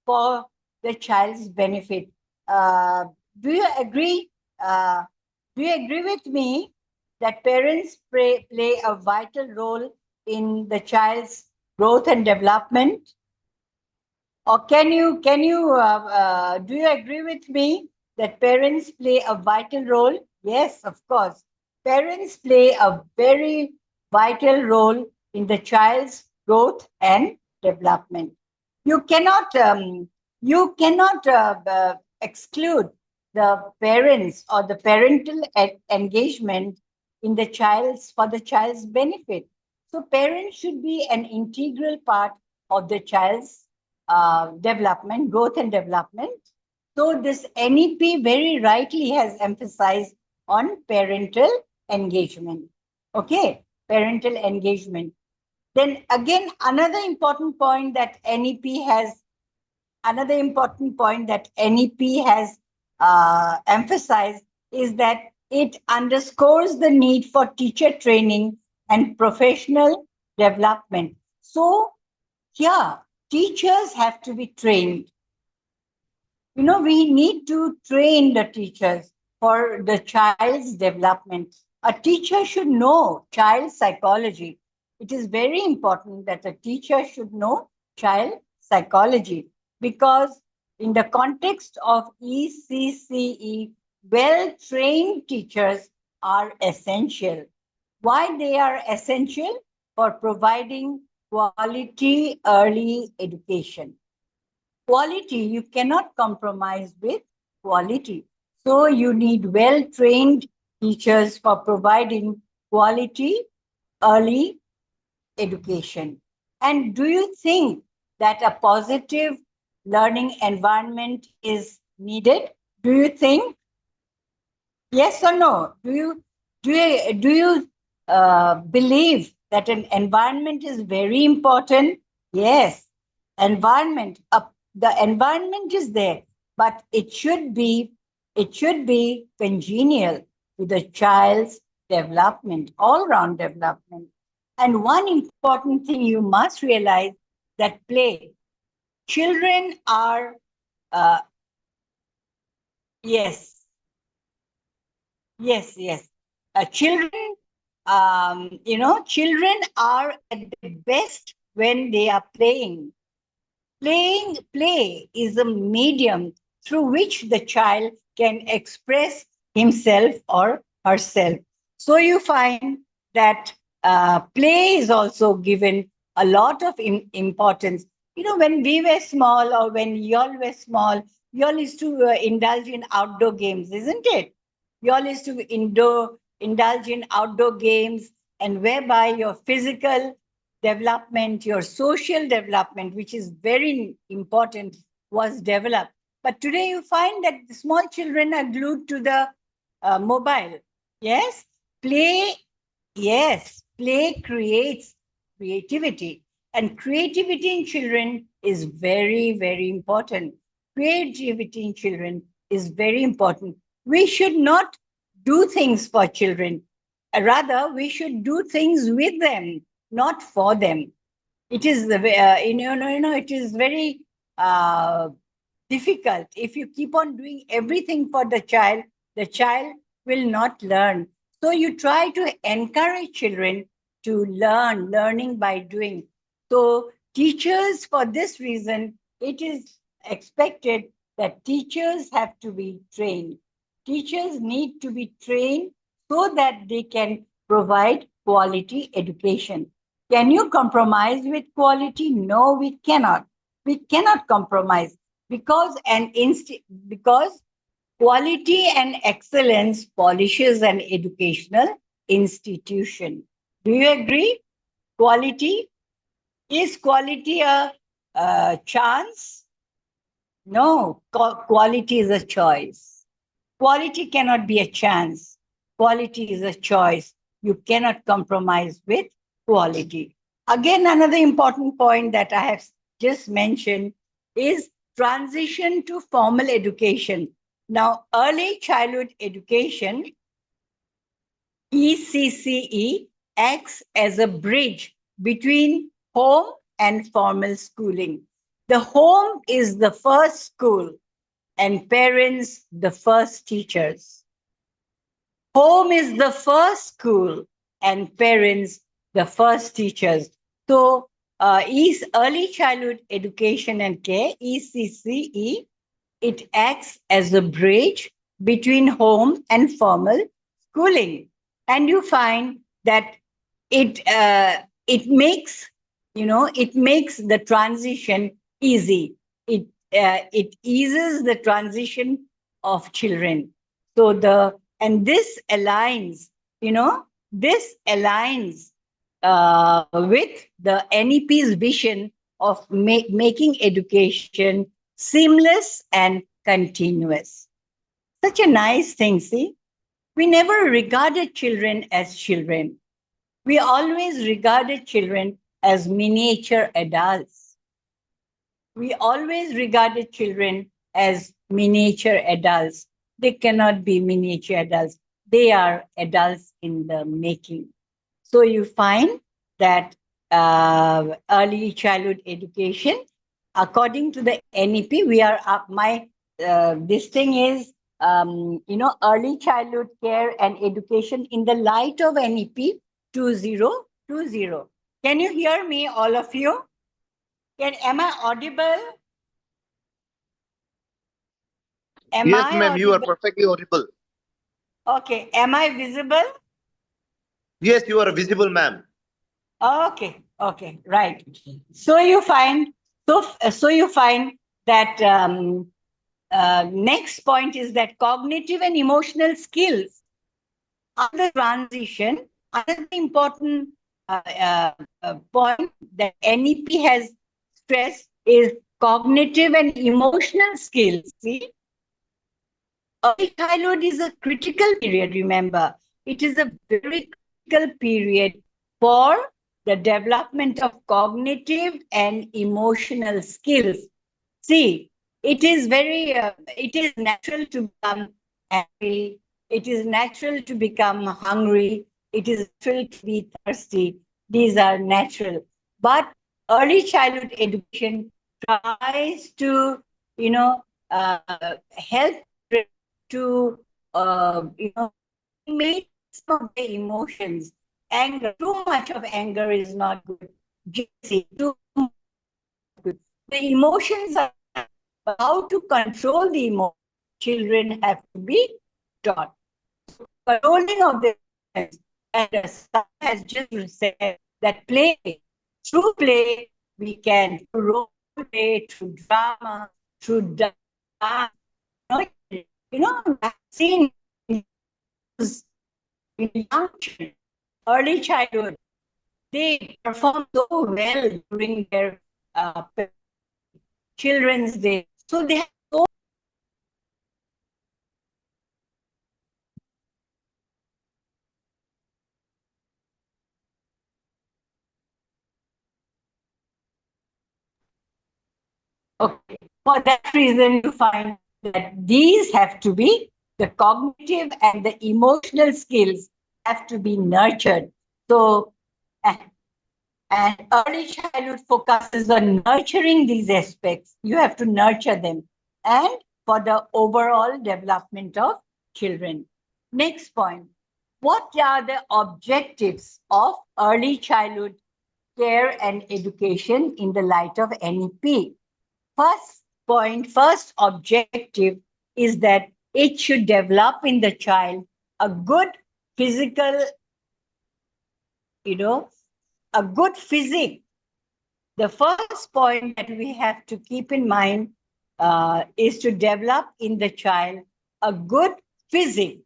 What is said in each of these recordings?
for the child's benefit. Uh, do you agree? Uh, do you agree with me that parents play a vital role in the child's growth and development? Or do you agree with me that parents play a vital role? Yes, of course. Parents play a very vital role in the child's growth and development. You cannot exclude the parents or the parental engagement in the child's for the child's benefit. So parents should be an integral part of the child's development, growth and development. So this NEP very rightly has emphasized on parental engagement. Okay, parental engagement. Then again, another important point that NEP has emphasized is that it underscores the need for teacher training and professional development. So, yeah, teachers have to be trained. We need to train the teachers for the child's development. A teacher should know child psychology. It is very important that a teacher should know child psychology because, in the context of ECCE, well trained teachers are essential. Why they are essential? For providing quality early education. Quality, you cannot compromise with quality. So you need well trained teachers for providing quality early education. And do you think that a positive learning environment is needed? Do you think? Yes or no? Do you believe that an environment is very important? Yes, environment. The environment is there, but it should be congenial to the child's development, all round development. And one important thing you must realize that play. Children are uh, yes, yes. Children are at their best when they are playing. Play is a medium through which the child can express himself or herself. So you find that play is also given a lot of importance. When we were small or when y'all were small, y'all used to indulge in outdoor games, isn't it? Y'all used to indulge in outdoor games, and whereby your physical development, your social development, which is very important, was developed. But today you find that the small children are glued to the mobile. Yes, play. Yes, play creates creativity, and creativity in children is very, very important. Creativity in children is very important. We should not do things for children. Rather, we should do things with them, not for them. It is it is very uh, difficult. If you keep on doing everything for the child will not learn. So you try to encourage children to learning by doing. So teachers, for this reason, it is expected that teachers have to be trained. Teachers need to be trained so that they can provide quality education. Can you compromise with quality? No, we cannot. We cannot compromise because because quality and excellence polishes an educational institution. Do you agree? Quality is quality a chance? No, quality is a choice. Quality cannot be a chance. Quality is a choice. You cannot compromise with quality. Again, another important point that I have just mentioned is transition to formal education. Now, early childhood education, ECCE, acts as a bridge between home and formal schooling. The home is the first school and parents the first teachers. Home is the first school and parents the first teachers. So, Early Childhood Education and Care, ECCE, it acts as a bridge between home and formal schooling. And you find that it makes, it makes the transition easy. It eases the transition of children. So this aligns, this aligns with the NEP's vision of making education seamless and continuous. Such a nice thing, see? We never regarded children as children. We always regarded children as miniature adults. We always regarded children as miniature adults. They cannot be miniature adults. They are adults in the making. So you find that early childhood education, according to the NEP, we are up. This thing is, early childhood care and education in the light of NEP 2020. Can you hear me, all of you? Am I audible? Yes, ma'am, you are perfectly audible. Okay. Am I visible? Yes, you are visible, ma'am. Okay. Okay. Right. So you find you find that next point is that cognitive and emotional skills are the transition. Another important point that NEP has stressed is cognitive and emotional skills. See, early childhood is a critical period, remember. It is a very critical period for the development of cognitive and emotional skills. See, it is natural to become angry. It is natural to become hungry. It is natural to be thirsty. These are natural. But early childhood education tries to, help to, eliminate some of the emotions. Anger, too much of anger is not good. Jealousy, too much good. The emotions are, but how to control the emotions, children have to be taught. So controlling of the emotions, and Sam has just said that play, through play, we can, through role play, through drama, through dance, I've seen young children, early childhood, they perform so well during their children's day. So they have so okay. For that reason, you find that these have to be the cognitive and the emotional skills have to be nurtured. So, and early childhood focuses on nurturing these aspects. You have to nurture them, and for the overall development of children. Next point. What are the objectives of early childhood care and education in the light of NEP? First objective is that it should develop in the child a good physical, you know, a good physique. The first point that we have to keep in mind is to develop in the child a good physique.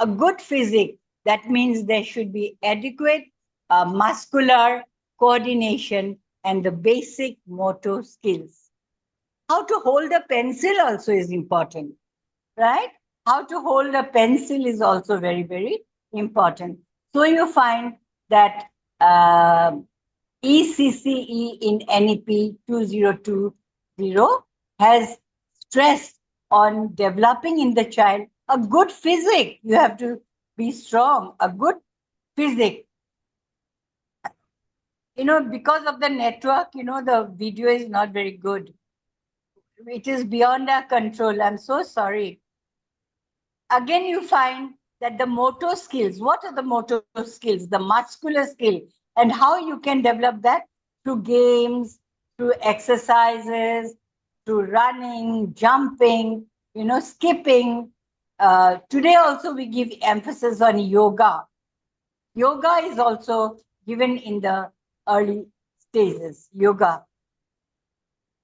A good physique, that means there should be adequate muscular coordination and the basic motor skills. How to hold a pencil also is important, right? How to hold a pencil is also very, very important. So you find that ECCE in NEP 2020 has stressed on developing in the child a good physique. You have to be strong, a good physique. Because of the network, the video is not very good. it is beyond our control. I'm so sorry. Again, you find that the motor skills, what are the motor skills? The muscular skill, and how you can develop that through games, through exercises, through running, jumping, skipping. Today also we give emphasis on yoga. Yoga is also given in the early stages, yoga.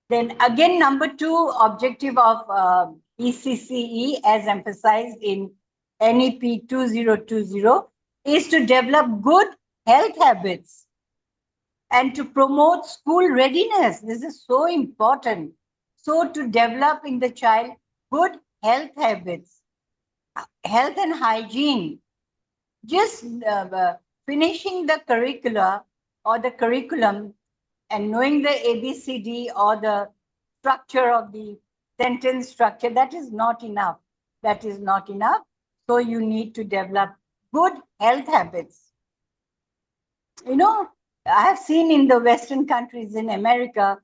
Then again, number 2 objective of ECCE, as emphasized in NEP 2020, is to develop good health habits and to promote school readiness. This is so important. So to develop in the child good health habits, health and hygiene, just finishing the curricula or the curriculum and knowing the ABCD or the structure of the sentence structure, that is not enough. That is not enough. So you need to develop good health habits. I have seen in the Western countries, in America,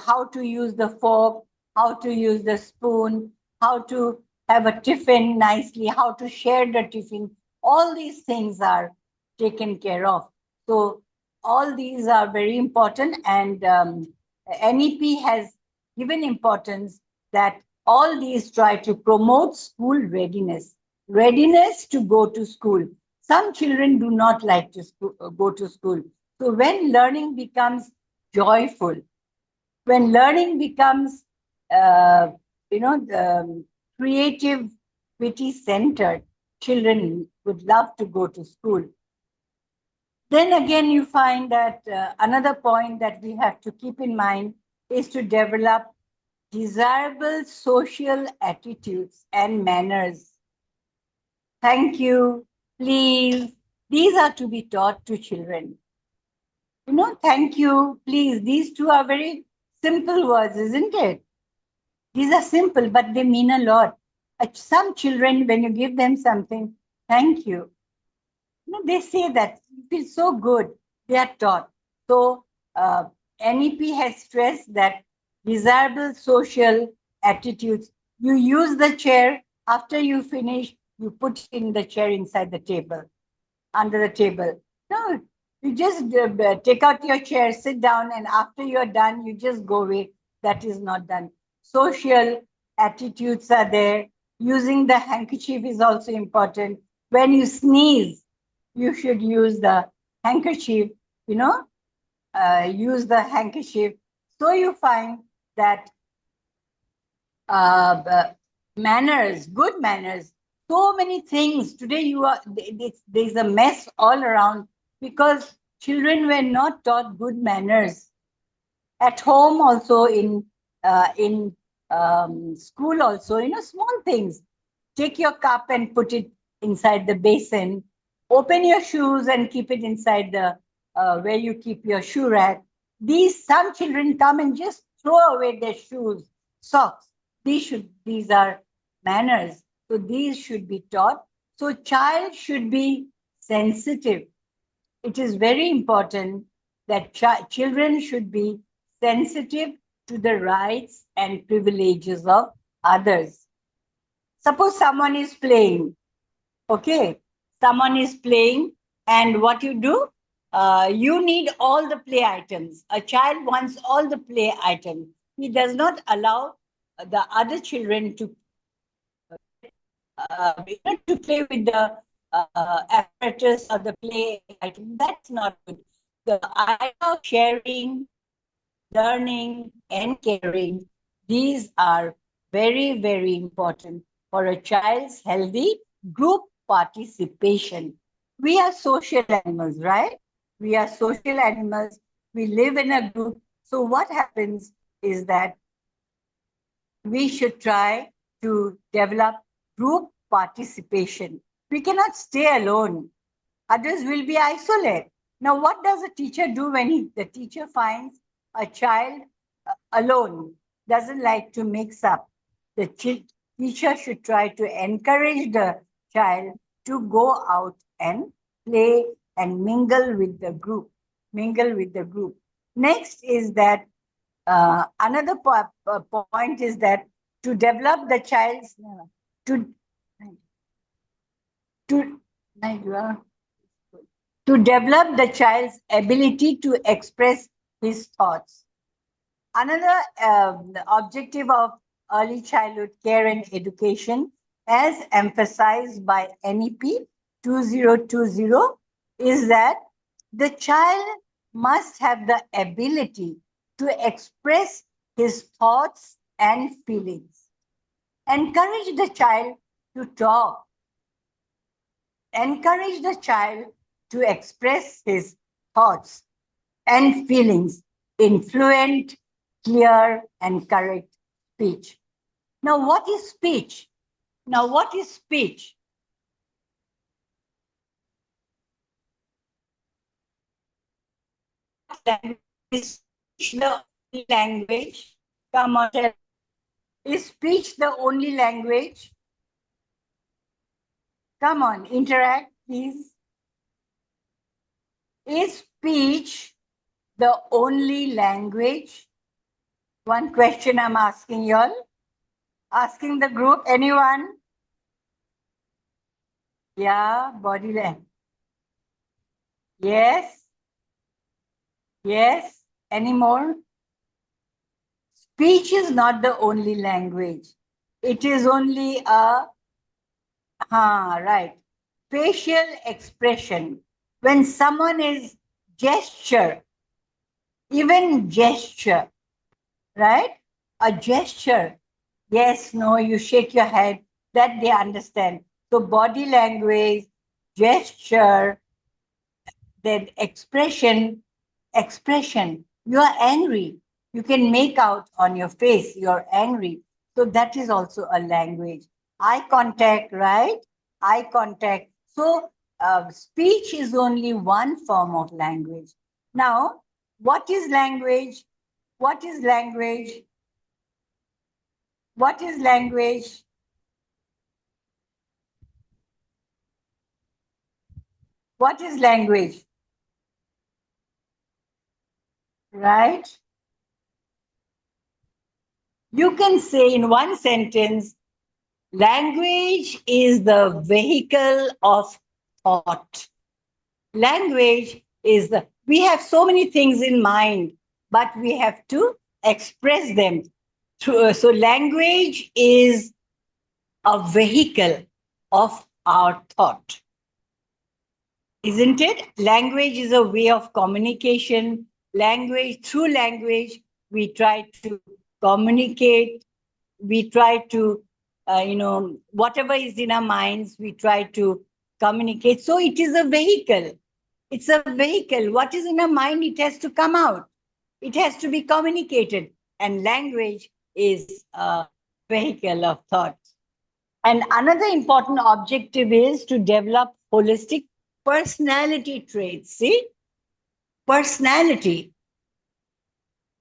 how to use the fork, how to use the spoon, how to have a tiffin nicely, how to share the tiffin. All these things are taken care of. So all these are very important, and NEP has given importance that all these try to promote school readiness to go to school. Some children do not like to go to school. So when learning becomes joyful, when learning becomes, creativity centered, children would love to go to school. Then again, you find that another point that we have to keep in mind is to develop desirable social attitudes and manners. Thank you, please. These are to be taught to children. Thank you, please. These two are very simple words, isn't it? These are simple, but they mean a lot. Some children, when you give them something, thank you. They say that. You feel so good. They are taught. So NEP has stressed that desirable social attitudes. You use the chair. After you finish, you put it in the chair inside the table, under the table. No, you just take out your chair, sit down, and after you're done, you just go away. That is not done. Social attitudes are there. Using the handkerchief is also important. When you sneeze, you should use the handkerchief, use the handkerchief. So you find that manners, good manners, so many things. Today there's a mess all around because children were not taught good manners. At home also, in school also, small things. Take your cup and put it inside the basin. Open your shoes and keep it inside the where you keep your shoe rack. Some children come and just throw away their shoes, socks. These are manners. So these should be taught. So child should be sensitive. It is very important that children should be sensitive to the rights and privileges of others. Suppose someone is playing, okay? Someone is playing, and what you do? You need all the play items. A child wants all the play items. He does not allow the other children to to play with the apparatus or the play item. That's not good. The idea of sharing, learning, and caring, these are very, very important for a child's healthy group participation. We are social animals, right? We are social animals. We live in a group. So what happens is that we should try to develop group participation. We cannot stay alone. Others will be isolated. Now, what does a teacher do when the teacher finds a child alone, doesn't like to mix up? The teacher should try to encourage the child to go out and play and mingle with the group. Next is that Another point is that to develop the child's to to to develop the child's ability to express his thoughts. Another objective of early childhood care and education, as emphasized by NEP 2020, is that the child must have the ability to express his thoughts and feelings. Encourage the child to talk. Encourage the child to express his thoughts and feelings in fluent, clear, and correct speech. Now, what is speech? Now, what is speech? Is speech the only language? Come on, tell. Is speech the only language? Come on, interact, please. Is speech the only language? One question I'm asking y'all. Asking the group, anyone? Yeah, body language. Yes. Yes. Any more? Speech is not the only language. It is only a, right. Facial expression. When someone is gesture, even gesture, right? A gesture. Yes, no, you shake your head, that they understand. So body language, gesture, then expression, you are angry. You can make out on your face you're angry. So that is also a language. Eye contact, right? Eye contact. So speech is only one form of language. Now, what is language? What is language? What is language? What is language? Right? You can say in one sentence, language is the vehicle of thought. Language is the, we have so many things in mind, but we have to express them. So language is a vehicle of our thought. Isn't it? Language is a way of communication. Through language, we try to communicate. We try to, whatever is in our minds, we try to communicate. So it is a vehicle. It's a vehicle. What is in our mind, it has to come out. It has to be communicated. And language is a vehicle of thought. And another important objective is to develop holistic personality traits. See? Personality.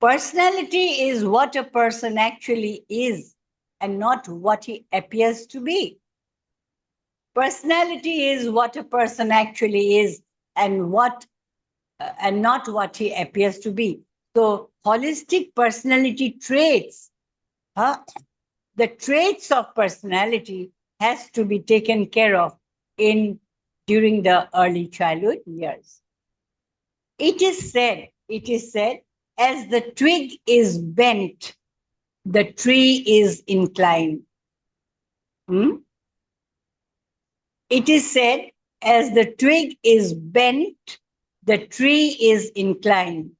Personality is what a person actually is and not what he appears to be. Personality is what a person actually is and not what he appears to be. So holistic personality traits, the traits of personality has to be taken care of during the early childhood years. It is said, as the twig is bent, the tree is inclined. It is said, as the twig is bent, the tree is inclined.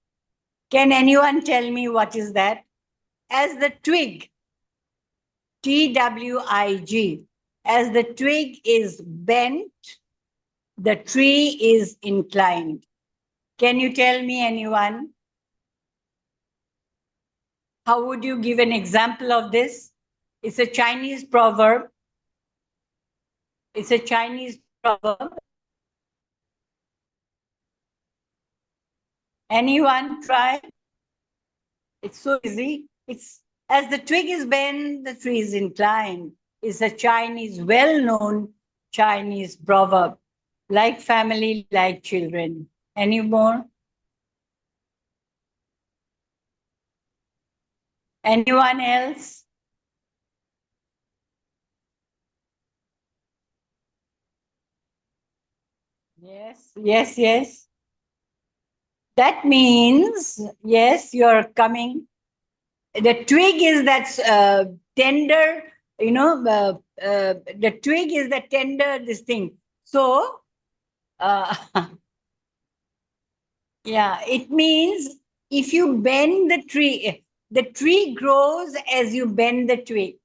Can anyone tell me what is that? As the twig, TWIG, as the twig is bent, the tree is inclined. Can you tell me, anyone? How would you give an example of this? It's a Chinese proverb. It's a Chinese proverb. Anyone try? It's so easy. It's as the twig is bent, the tree is inclined. It's a Chinese, well-known Chinese proverb. Like family, like children. Any more? Anyone else? Yes, yes, yes. That means, yes, you're coming. The twig is that tender, the twig is the tender, this thing. So, uh, yeah, it means if you bend the tree grows as you bend the twig.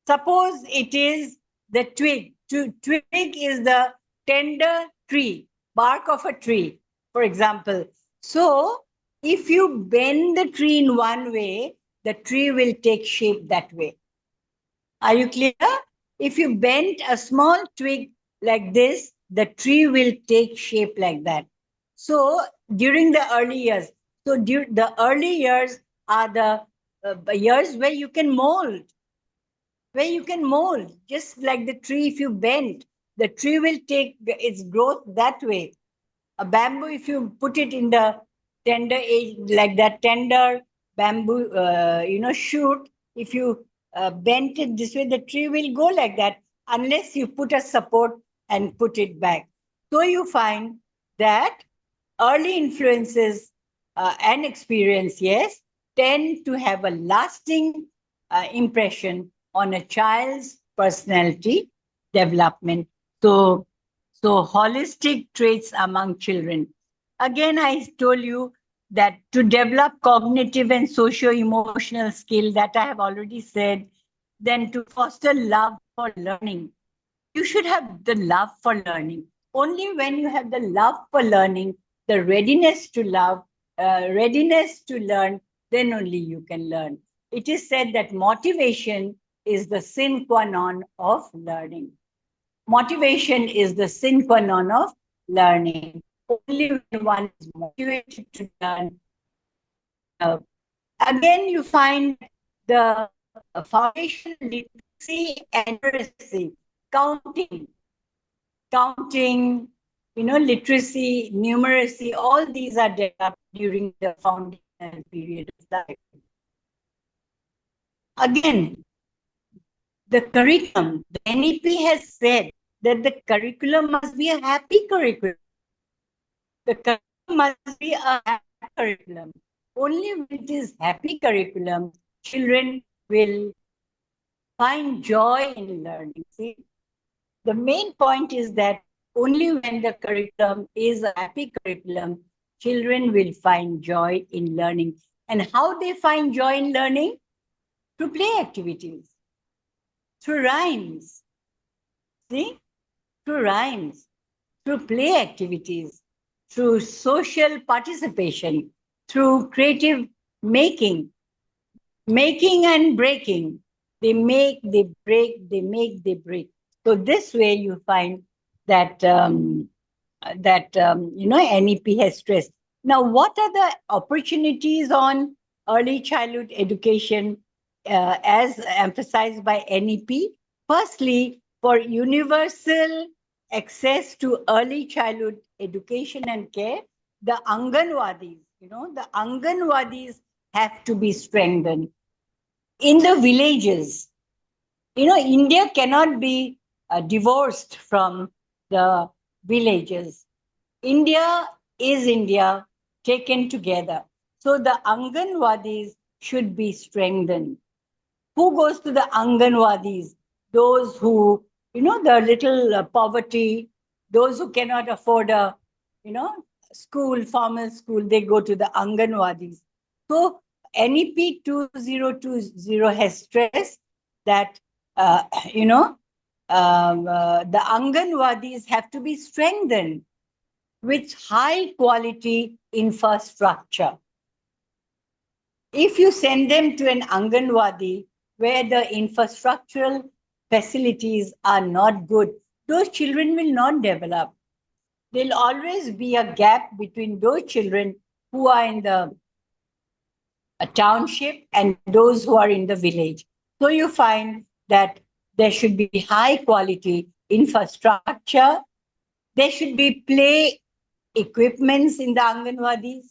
Suppose it is the twig. Twig is the tender tree, bark of a tree, for example. So, if you bend the tree in one way, the tree will take shape that way. Are you clear? If you bend a small twig like this, the tree will take shape like that. So, during the early years, the early years are the years where you can mold, just like the tree. If you bend, the tree will take its growth that way. A bamboo, if you put it in the tender age, like that tender bamboo shoot, if you bend it this way, the tree will go like that unless you put a support and put it back. So you find that early influences and experience, yes, tend to have a lasting impression on a child's personality development. So holistic traits among children. Again, I told you that to develop cognitive and socio-emotional skill, that I have already said, then to foster love for learning. You should have the love for learning. Only when you have the love for learning, the readiness to readiness to learn, then only you can learn. It is said that motivation is the sine qua non of learning. Motivation is the sine qua non of learning. Only when one is motivated to learn. Uh, Again, you find the foundation literacy and numeracy, counting, literacy, numeracy, all these are developed during the foundational period of life. Again, the curriculum, the NEP has said that the curriculum must be a happy curriculum. The curriculum must be a happy curriculum. Only when it is happy curriculum, children will find joy in learning. See, the main point is that only when the curriculum is a happy curriculum, children will find joy in learning. And how they find joy in learning? Through play activities, through rhymes. See? Through rhymes, through play activities, through social participation, through creative making, making and breaking. They make, they break, they make, they break. So this way you find that NEP has stressed. Now, what are the opportunities on early childhood education as emphasized by NEP? Firstly, for universal access to early childhood education and care, the Anganwadis, the Anganwadis have to be strengthened. In the villages, India cannot be divorced from the villages. India is India taken together. So the Anganwadis should be strengthened. Who goes to the Anganwadis? Those who, the little poverty, those who cannot afford a, school, formal school, they go to the Anganwadis. So NEP 2020 has stressed that, the Anganwadis have to be strengthened with high quality infrastructure. If you send them to an Anganwadi where the infrastructural facilities are not good, those children will not develop. There'll always be a gap between those children who are in the township and those who are in the village. So you find that there should be high quality infrastructure. There should be play equipments in the Anganwadis,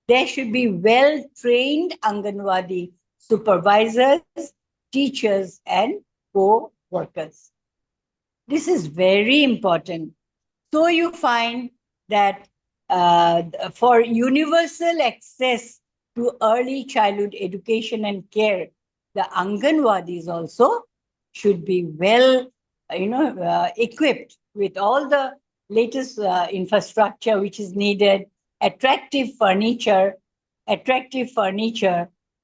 There should be well-trained Anganwadi supervisors, teachers, and co-workers. This is very important. So you find that for universal access to early childhood education and care, the Anganwadis also should be well, equipped with all the latest infrastructure which is needed, attractive furniture,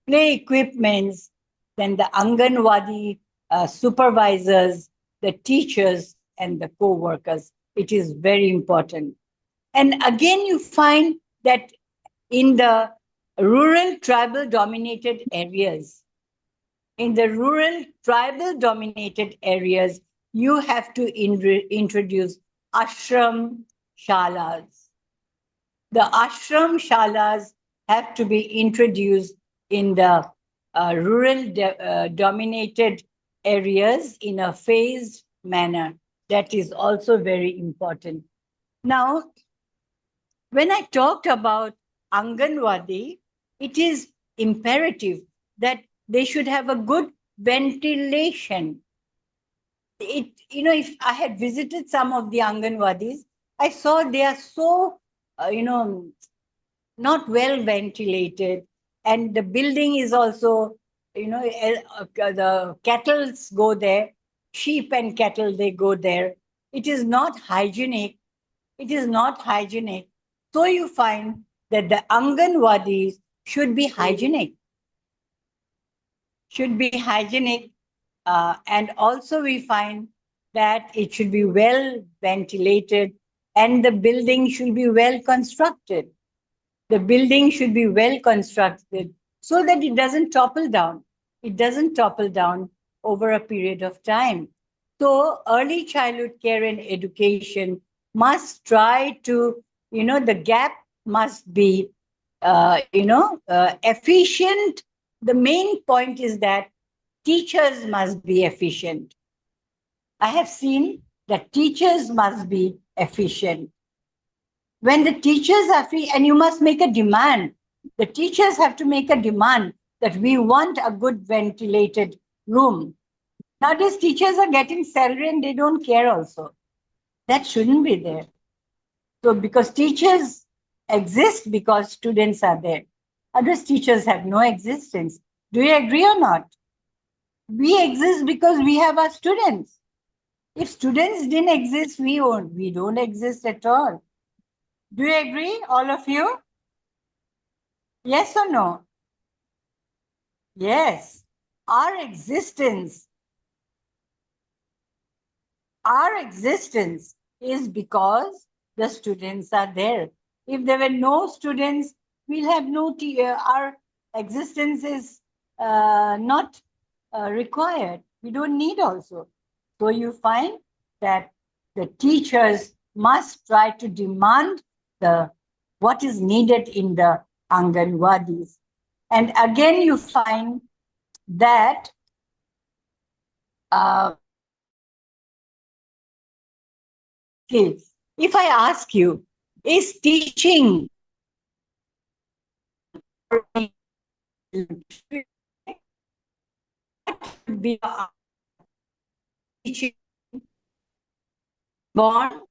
play equipments, then the Anganwadi supervisors, the teachers, and the co-workers. It is very important. And again, you find that in the rural tribal dominated areas, you have to introduce ashram shalas. The ashram shalas have to be introduced in the rural dominated areas in a phased manner. That is also very important. Now, when I talked about Anganwadi, it is imperative that they should have a good ventilation. If I had visited some of the Anganwadis, I saw they are so, not well ventilated. And the building is also, the cattle go there, sheep and cattle, they go there. It is not hygienic. So you find that the Anganwadis should be hygienic. And also we find that it should be well ventilated and the building should be well constructed. So that it doesn't topple down. Over a period of time. So early childhood care and education must try to, the gap must be, efficient. The main point is that teachers must be efficient. I have seen that teachers must be efficient. When the teachers are free, and you must make a demand, the teachers have to make a demand that we want a good ventilated room. Nowadays, teachers are getting salary and they don't care also. That shouldn't be there. So, because teachers exist because students are there. Other teachers have no existence. Do you agree or not? We exist because we have our students. If students didn't exist, we don't exist at all. Do you agree, all of you? Yes or no? Yes. Our existence is because the students are there. If there were no students, we'll have no our existence is not required. We don't need also. So you find that the teachers must try to demand what is needed in the Anganwadis. And again, you find that if I ask you, is teaching be teaching born,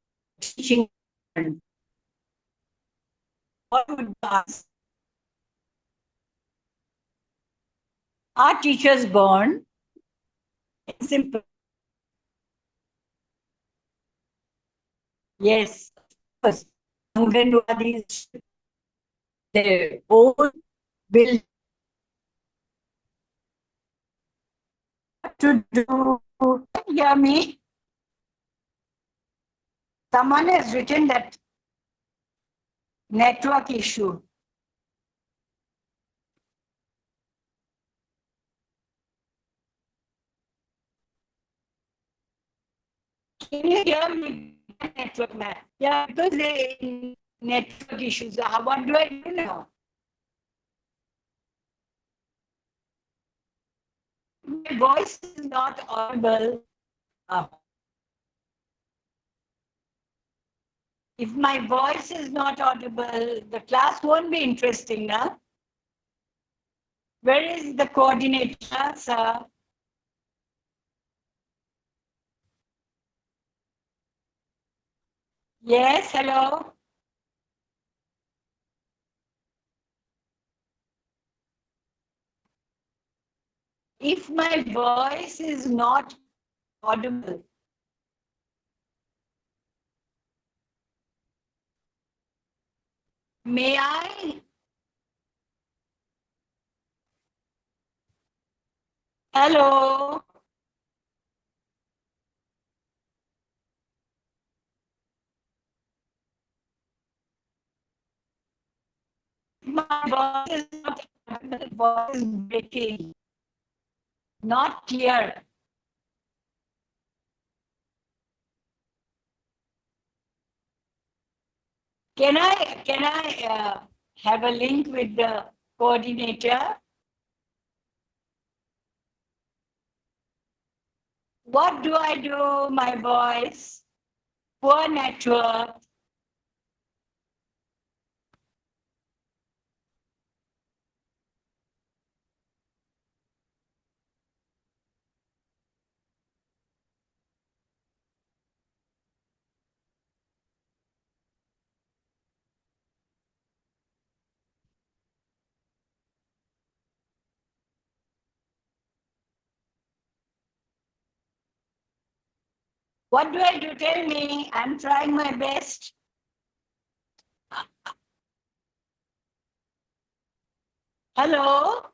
teaching born? What would you ask? Are teachers born? It's simple. Yes, of course. Anganwadis, their own will to do. Hear me? Someone has written that network issue. Can you hear me? Network man. Yeah, because they network issues. What do I do now? My voice is not audible. If my voice is not audible, the class won't be interesting, now. Where is the coordinator, sir? Yes, hello. If my voice is not audible, may I? Hello. My voice is not audible, voice is breaking, not clear. Can I have a link with the coordinator? What do I do? My voice, poor network. What do I do? Tell me. I'm trying my best. Hello?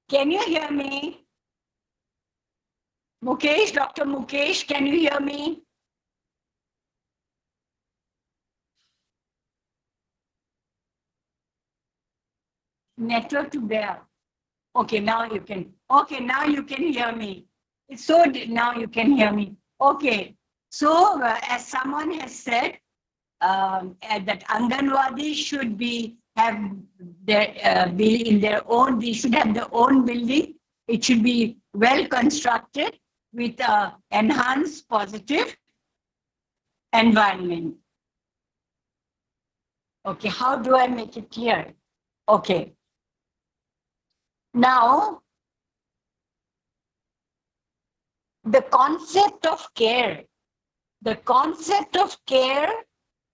Can you hear me? Mukesh, Dr. Mukesh, can you hear me? Network to bear. Okay, now you can. Okay, now you can hear me. It's so now you can hear me. Okay. So, as someone has said, that Anganwadi should be have their be in their own. They should have their own building. It should be well constructed with enhanced positive environment. Okay, how do I make it clear? Okay. Now, the concept of care, the concept of care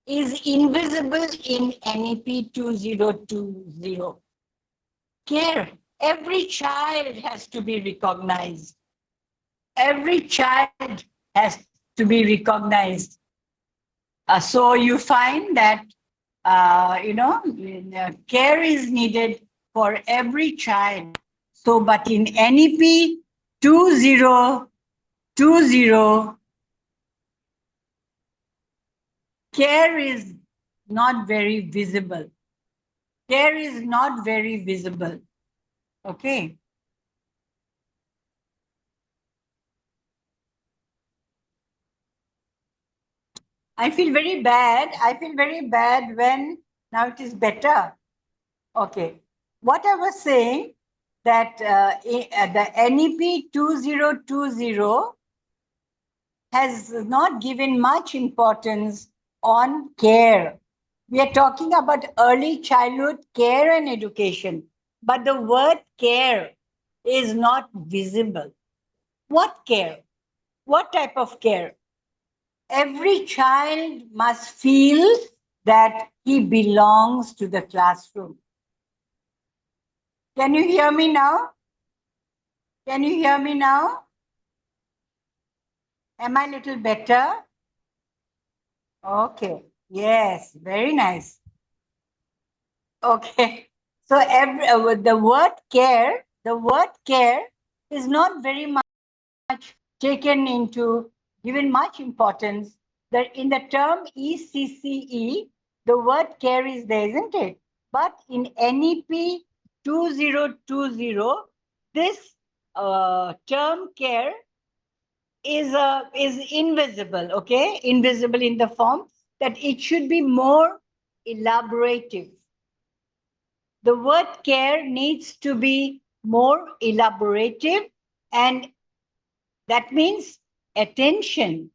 is invisible in NEP 2020. Care. Every child has to be recognized. Every child has to be recognized. So you find that, care is needed for every child. So, but in NEP 2020, care is not very visible. Care is not very visible. Okay. I feel very bad. I feel very bad when now it is better. Okay. What I was saying that the NEP 2020 has not given much importance on care. We are talking about early childhood care and education, but the word care is not visible. What care? What type of care? Every child must feel that he belongs to the classroom. Can you hear me now? Can you hear me now? Am I a little better? Okay. Yes, very nice. Okay. So the word care is not very much taken into, given much importance. That in the term ECCE, the word care is there, isn't it? But in NEP 2020, this term care is invisible, okay? Invisible in the form that it should be more elaborative. The word care needs to be more elaborative And that means attention,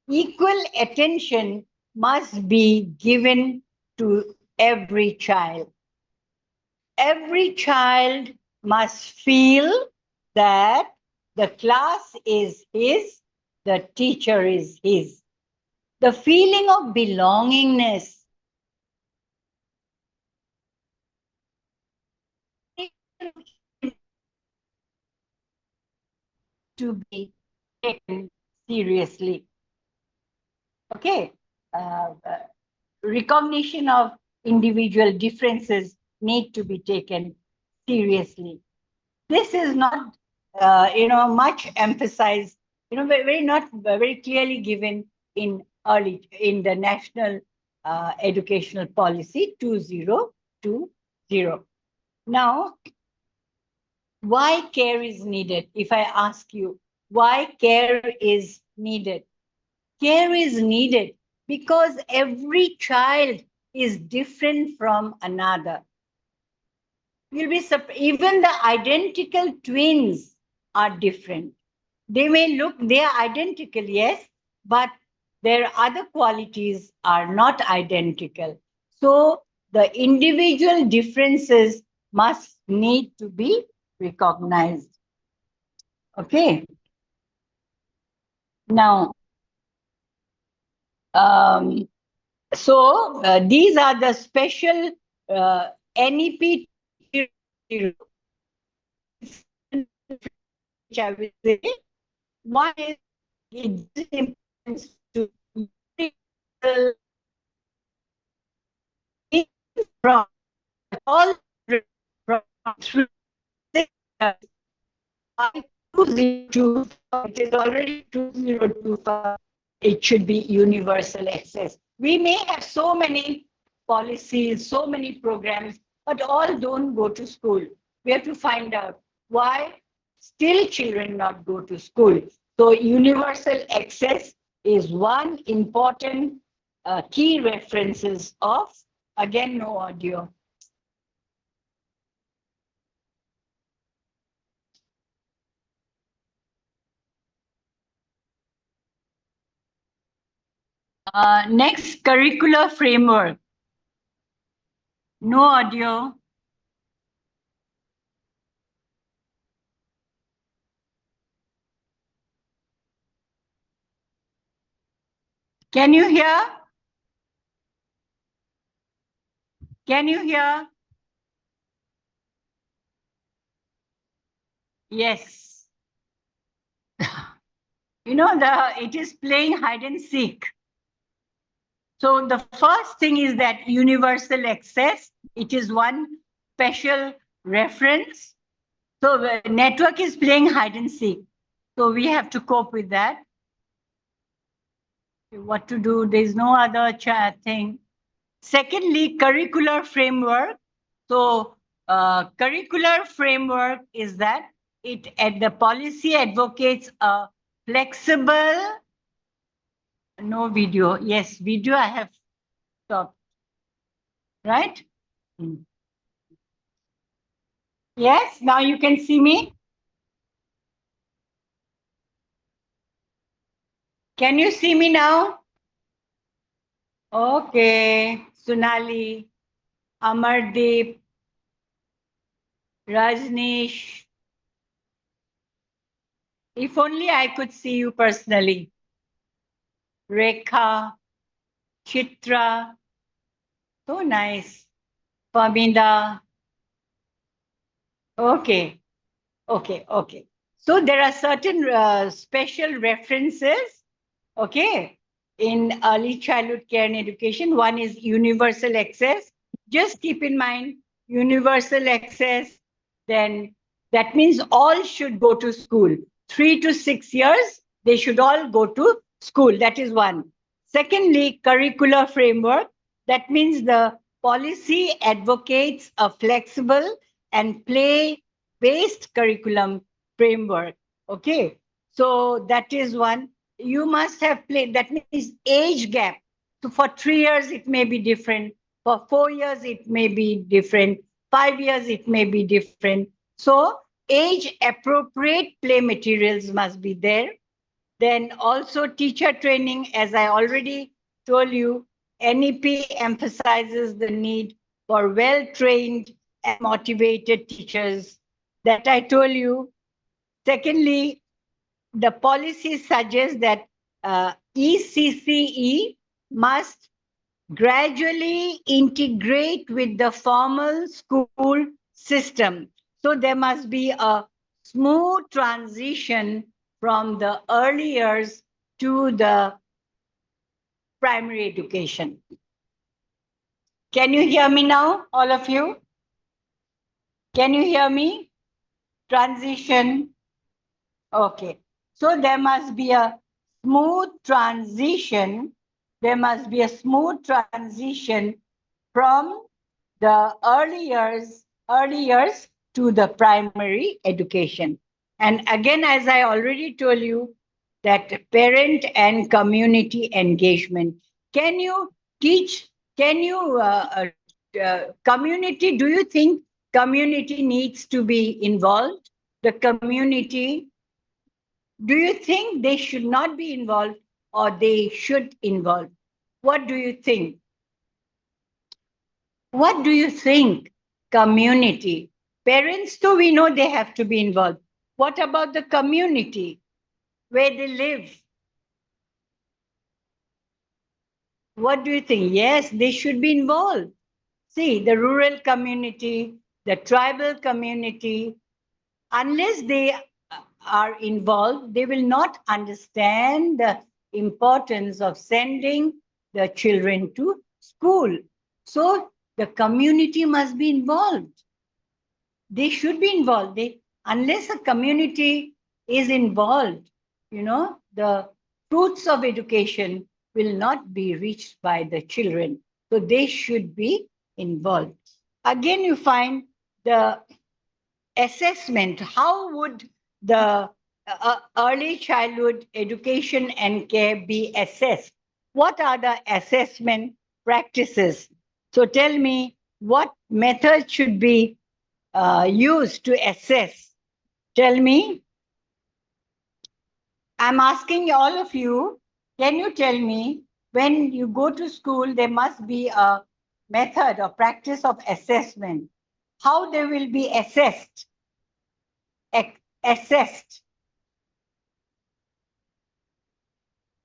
equal attention must be given to every child. Every child must feel that the class is his, the teacher is his. The feeling of belongingness to be taken seriously. Okay. Recognition of individual differences need to be taken seriously. This is not, much emphasized, very not very clearly given in the National Educational Policy 2020. Now, why care is needed? If I ask you, why care is needed? Care is needed because every child is different from another. You'll be even the identical twins are different. They are identical, yes, but their other qualities are not identical. So the individual differences must need to be recognized. Okay. Now, these are the special NEP which I will say. One is it gives importance to from all from 3 by 2025, it is already 2025, it should be universal access. We may have so many policies, so many programs, but all don't go to school. We have to find out why still children not go to school. So universal access is one important key references of, again, no audio. Next, curricular framework. No audio. Can you hear? Can you hear? Yes. It is playing hide and seek. So the first thing is that universal access, it is one special reference. So the network is playing hide and seek. So we have to cope with that. What to do? There's no other thing. Secondly, curricular framework. So curricular framework is that it at the policy advocates a flexible, no video. Yes, video I have stopped. Right? Yes, now you can see me. Can you see me now? Okay. Sunali, Amardeep, Rajneesh. If only I could see you personally. Rekha, Chitra. So nice. Paminda. Okay. Okay. So there are certain special references, okay, in early childhood care and education. One is universal access. Just keep in mind, universal access, then that means all should go to school. 3 to 6 years, they should all go to school. That is one. Secondly, curricular framework. That means the policy advocates a flexible and play-based curriculum framework. Okay, so that is one. You must have play. That means age gap. So for 3 years, it may be different. For 4 years, it may be different. 5 years, it may be different. So age-appropriate play materials must be there. Then also teacher training, as I already told you, NEP emphasizes the need for well-trained and motivated teachers. That I told you. Secondly, the policy suggests that ECCE must gradually integrate with the formal school system. So there must be a smooth transition from the early years to the primary education. Can you hear me now, all of you? Can you hear me? Transition. Okay. So there must be a smooth transition. There must be a smooth transition from the early years to the primary education. And again, as I already told you, that parent and community engagement. Can you teach? Can you community? Do you think community needs to be involved? The community. Do you think they should not be involved or they should involve? What do you think? What do you think? Community. Parents, too, we know they have to be involved. What about the community where they live? What do you think? Yes, they should be involved. See, the rural community, the tribal community, unless they are involved, they will not understand the importance of sending the children to school. So the community must be involved. They should be involved. Unless a community is involved, the fruits of education will not be reached by the children. So they should be involved. Again, you find the assessment. How would the early childhood education and care be assessed? What are the assessment practices? So tell me what method should be used to assess. Tell me. I'm asking all of you, can you tell me when you go to school, there must be a method or practice of assessment. How they will be assessed? Assessed.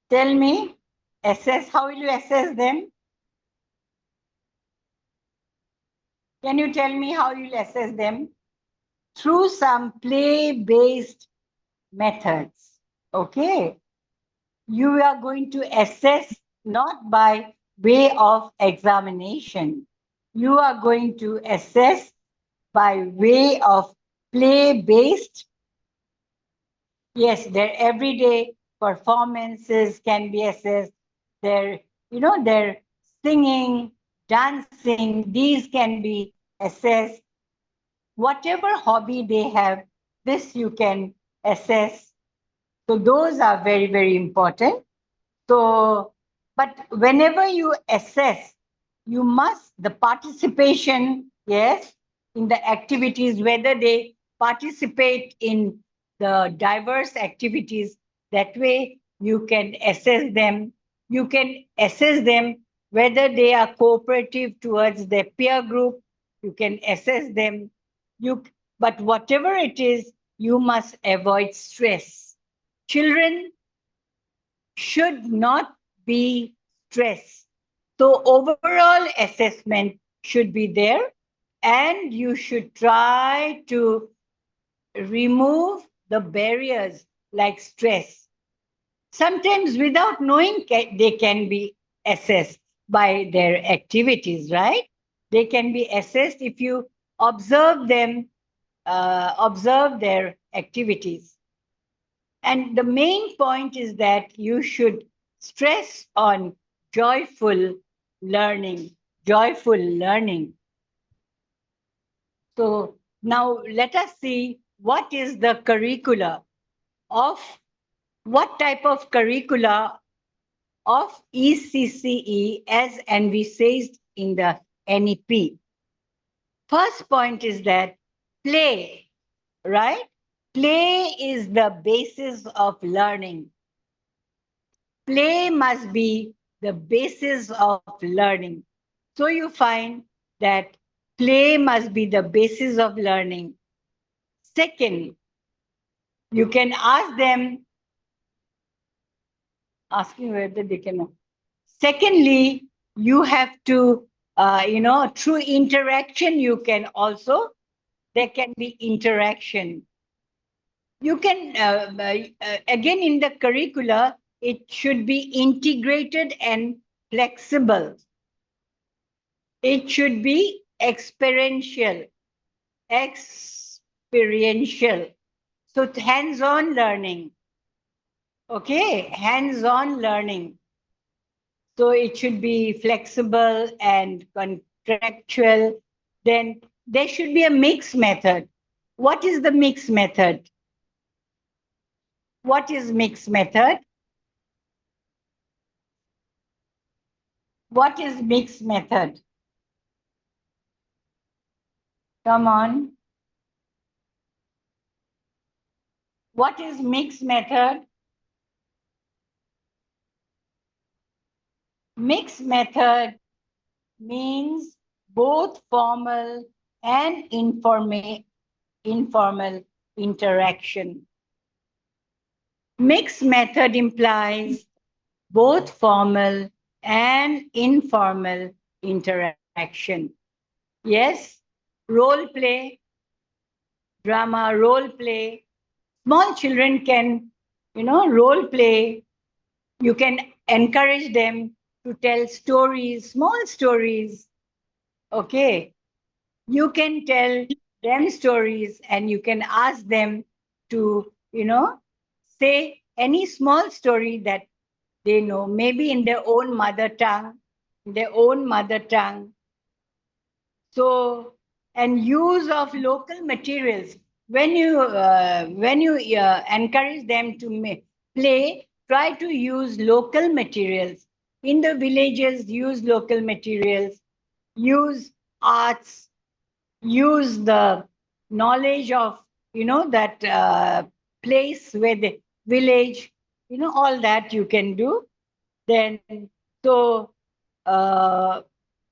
Tell me, assess, how will you assess them? Can you tell me how you'll assess them? Through some play-based methods. Okay. You are going to assess not by way of examination. You are going to assess by way of play-based. Yes, their everyday performances can be assessed. Their singing, dancing, these can be assessed. Whatever hobby they have, this you can assess. So those are very, very important. So, but whenever you assess, the participation, yes, in the activities, whether they participate in the diverse activities, that way you can assess them. You can assess them whether they are cooperative towards their peer group. You can assess them. But whatever it is, you must avoid stress. Children should not be stressed. So overall assessment should be there, and you should try to remove the barriers like stress. Sometimes without knowing, they can be assessed by their activities, right? They can be assessed if you observe them, observe their activities. And the main point is that you should stress on joyful learning, joyful learning. So now let us see what is the curricula of, what type of curricula of ECCE as envisaged in the NEP. First point is that play. right? Play is the basis of learning. Play must be the basis of learning. So you find that play must be the basis of learning. Second, you can ask them, asking whether they can. Secondly, you have to, through interaction, you can also, there can be interaction. You can, again, in the curricula, it should be integrated and flexible. It should be experiential. Experiential. So hands-on learning. Okay, hands-on learning. So it should be flexible and contractual. Then there should be a mixed method. What is the mixed method? What is mixed method? What is mixed method? Come on. What is mixed method? Mixed method means both formal and informal interaction. Mixed method implies both formal and informal interaction. Yes, role play, drama, role play. Small children can, role play. You can encourage them to tell stories, small stories. Okay. You can tell them stories and you can ask them to, say any small story that they know, maybe in their own mother tongue, their own mother tongue. So, and use of local materials. When you encourage them to play, try to use local materials. In the villages, use local materials, use arts, use the knowledge of, that place where the village, all that you can do. Then, so uh,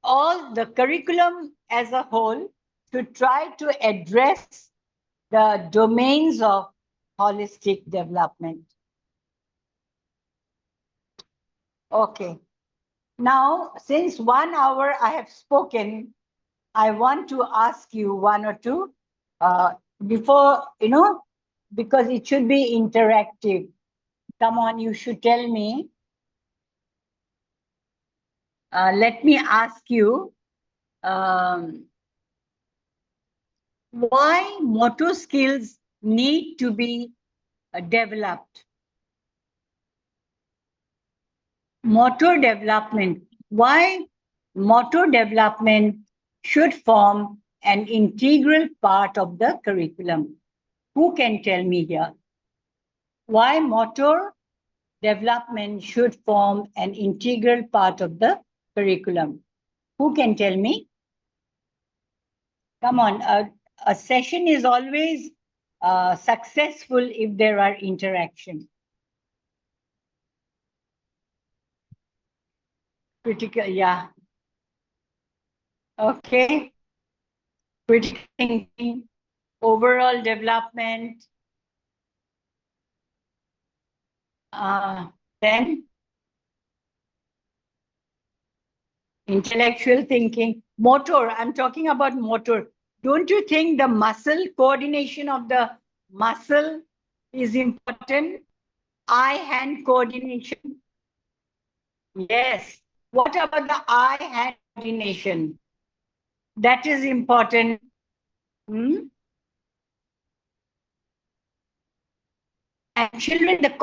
all the curriculum as a whole should try to address the domains of holistic development. Okay. Now, since 1 hour I have spoken, I want to ask you one or two before, because it should be interactive. Come on, you should tell me. Let me ask you, why motor skills need to be developed? Motor development. Why motor development should form an integral part of the curriculum? Who can tell me here? Why motor development should form an integral part of the curriculum? Who can tell me? Come on, a session is always successful if there are interaction. Critical, yeah. Okay. Critical thinking, overall development. Then intellectual thinking, motor. I'm talking about motor. Don't you think the muscle coordination of the muscle is important? Eye-hand coordination. Yes. What about the eye-hand coordination? That is important. Hmm? And children, the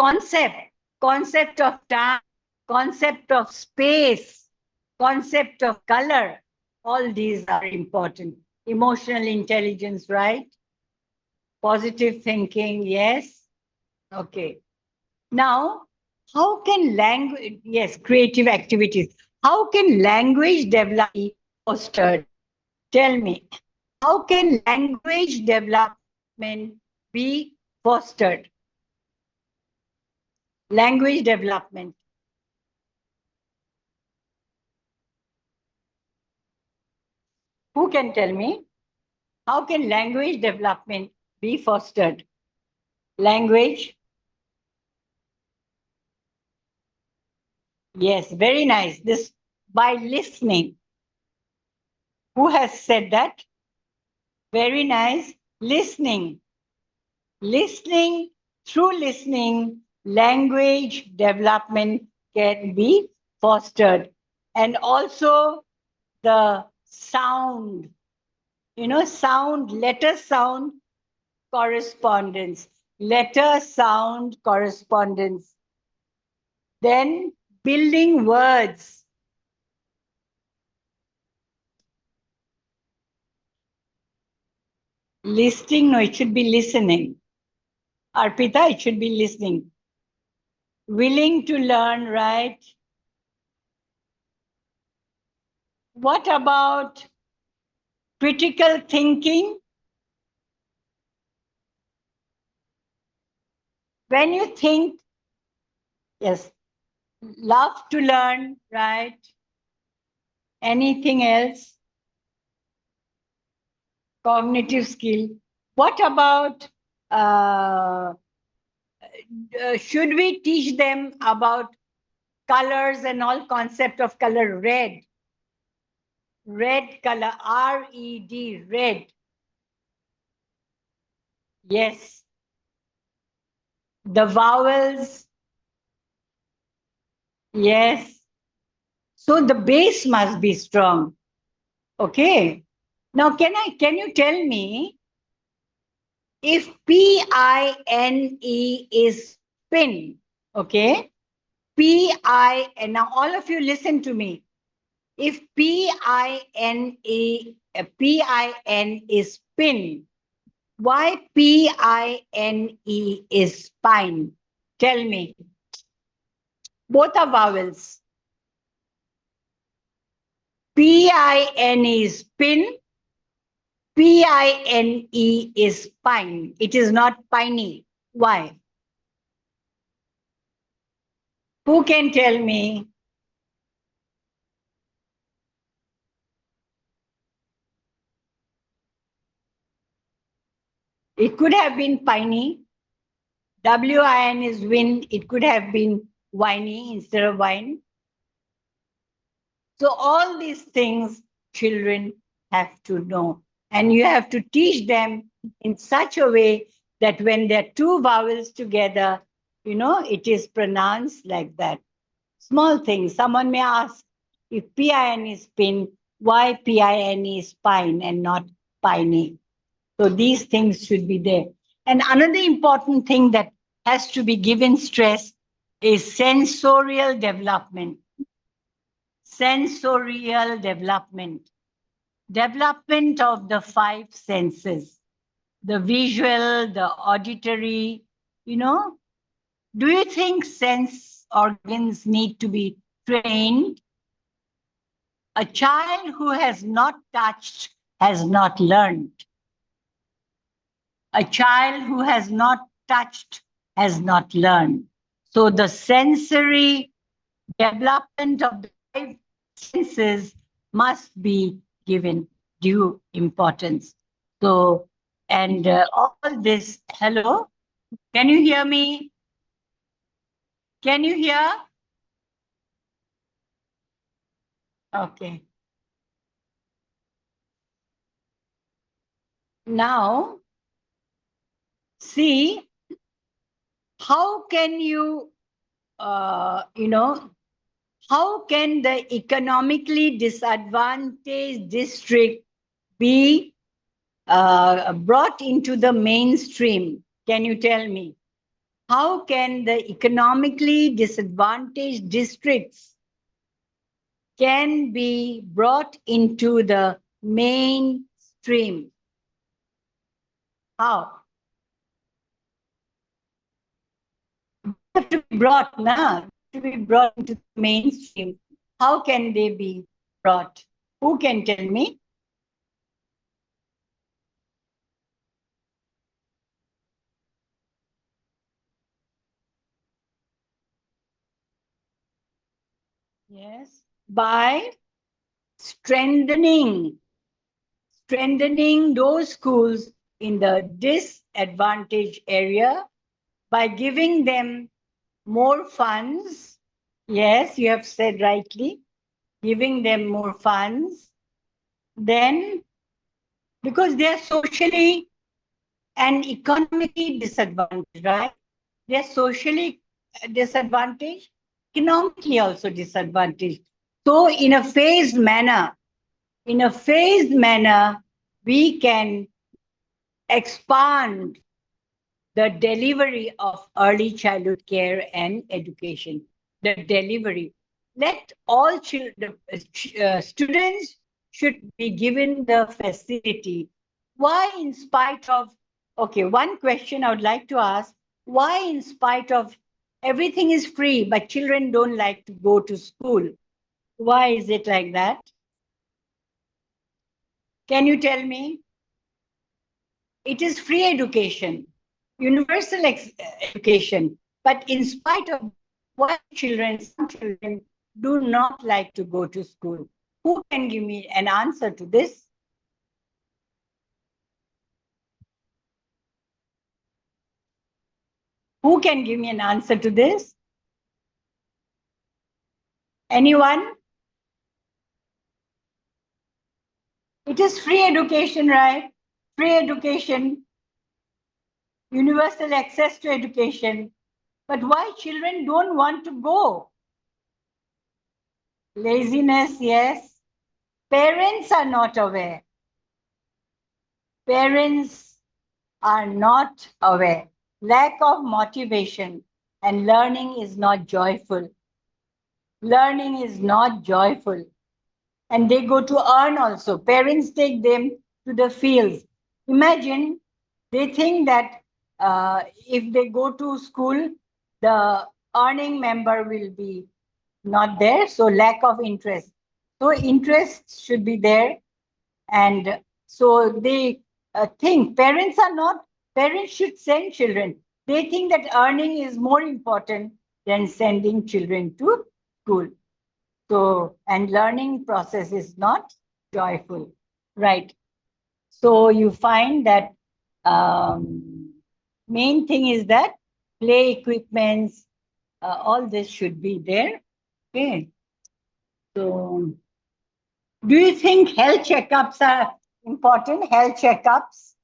concept of time, concept of space, concept of color, all these are important. Emotional intelligence, right? Positive thinking, yes. Okay. Now, how can language, yes, creative activities, how can language develop be fostered? Tell me, how can language develop development be fostered? Language development. Who can tell me? How can language development be fostered? Language. Yes, very nice. This by listening. Who has said that? Very nice. Listening. Listening, through listening, language development can be fostered. And also the sound, sound, letter sound correspondence, letter sound correspondence. Then building words. Listening, no, it should be listening. Arpita, it should be listening. Willing to learn, right? What about critical thinking? When you think, yes, love to learn, right? Anything else? Cognitive skill. What about, should we teach them about colors and all concept of color? Red. Red color, R-E-D, red. Yes. The vowels. Yes. So the base must be strong. Okay. Now, can you tell me if P-I-N-E is pin? Okay. P-I-N. Now, all of you listen to me. If P-I-N-E, P-I-N is pin, why P-I-N-E is spine? Tell me. Both are vowels. P-I-N-E is pin. P-I-N-E is pine. It is not piney. Why? Who can tell me? It could have been piney. W-I-N is win. It could have been whiny instead of wine. So all these things children have to know. And you have to teach them in such a way that when there are two vowels together, it is pronounced like that. Small things. Someone may ask, if PIN is pin, why PIN is pine and not piney? So these things should be there. And another important thing that has to be given stress is sensorial development. Sensorial development. Development of the five senses. The visual, the auditory, Do you think sense organs need to be trained? A child who has not touched has not learned. A child who has not touched has not learned. So the sensory development of the five senses must be given due importance. So, and all this, hello, can you hear me? Can you hear? Okay. Now, see, how can you, how can the economically disadvantaged district be brought into the mainstream? Can you tell me? How can the economically disadvantaged districts can be brought into the mainstream? How? They have to be brought now, to be brought into the mainstream. How can they be brought? Who can tell me? Yes. By strengthening those schools in the disadvantaged area, by giving them more funds. Yes, you have said rightly, giving them more funds. Then, because they are socially and economically disadvantaged, right? They are socially disadvantaged, economically also disadvantaged. So, in a phased manner, we can expand the delivery of early childhood care and education. The delivery. Let all students should be given the facility. Why, in spite of, okay, one question I would like to ask, why, in spite of everything is free, but children don't like to go to school? Why is it like that? Can you tell me? It is free education, universal education. But in spite of why some children do not like to go to school. Who can give me an answer to this? Who can give me an answer to this? Anyone? It is free education, right? Free education, universal access to education. But why children don't want to go? Laziness, yes. Parents are not aware. Parents are not aware. Lack of motivation, and learning is not joyful. Learning is not joyful. And they go to earn also. Parents take them to the fields. Imagine they think that if they go to school, the earning member will be not there. So lack of interest. So interest should be there. And so they think parents should send children. They think that earning is more important than sending children to school. So, and learning process is not joyful, right? So you find that main thing is that play equipments, all this should be there. Okay. So do you think health checkups are important? Health checkups?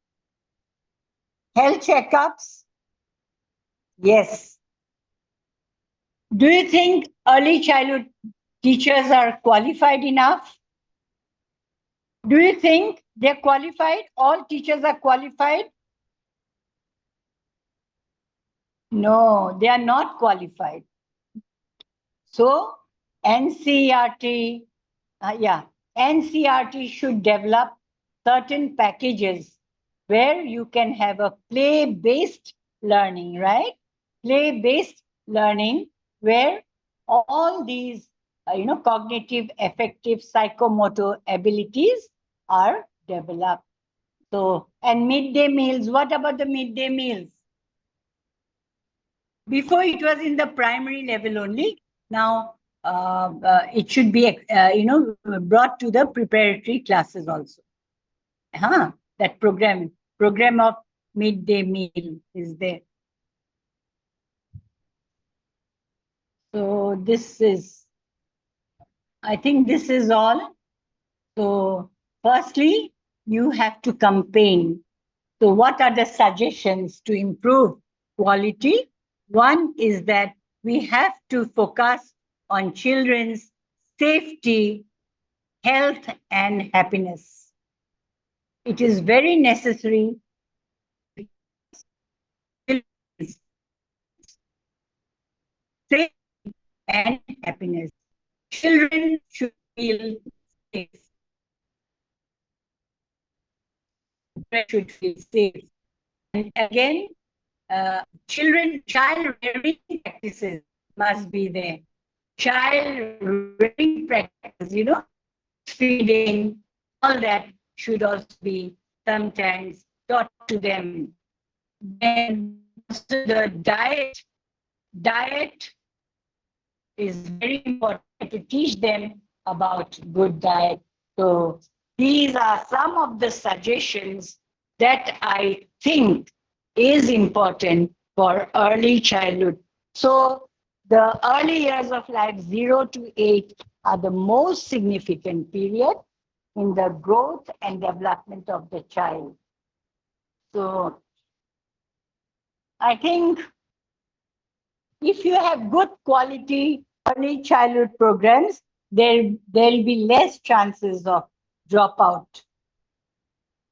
Health checkups? Yes. Do you think early childhood teachers are qualified enough? Do you think they're qualified? All teachers are qualified? No, they are not qualified. So, NCRT, NCRT should develop certain packages where you can have a play-based learning, right? Play-based learning where all these, cognitive, affective, psychomotor abilities are developed. So, and midday meals, what about the midday meals? Before it was in the primary level only. Now it should be, brought to the preparatory classes also. That program of midday meal is there. So I think this is all. So firstly, you have to campaign. So what are the suggestions to improve quality? One is that we have to focus on children's safety, health, and happiness. It is very necessary children's safety and happiness. Children should feel safe. Children should feel safe. And again, child rearing practices must be there. Child rearing practices, feeding, all that should also be sometimes taught to them. Then also the diet is very important to teach them about good diet. So these are some of the suggestions that I think is important for early childhood. So the early years of life, 0 to 8, are the most significant period in the growth and development of the child. So I think if you have good quality early childhood programs, there'll be less chances of dropout.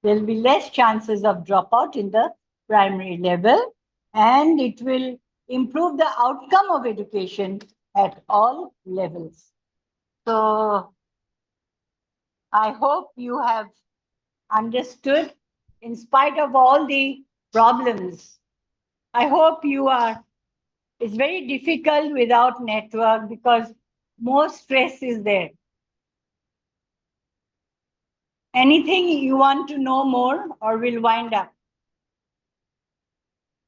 There'll be less chances of dropout in the primary level, and it will improve the outcome of education at all levels. So I hope you have understood, in spite of all the problems. I hope you are. It's very difficult without network because more stress is there. Anything you want to know more, or we'll wind up?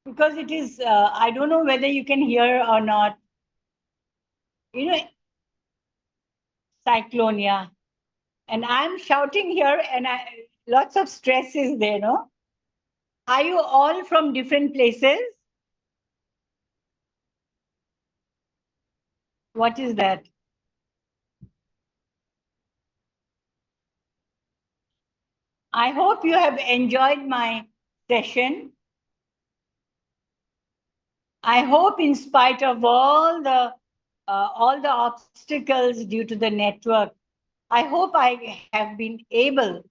Because it is, I don't know whether you can hear or not. You know, cyclonia. And I'm shouting here, and lots of stress is there, no? Are you all from different places? What is that? I hope you have enjoyed my session. I hope, in spite of all the obstacles due to the network, I hope I have been able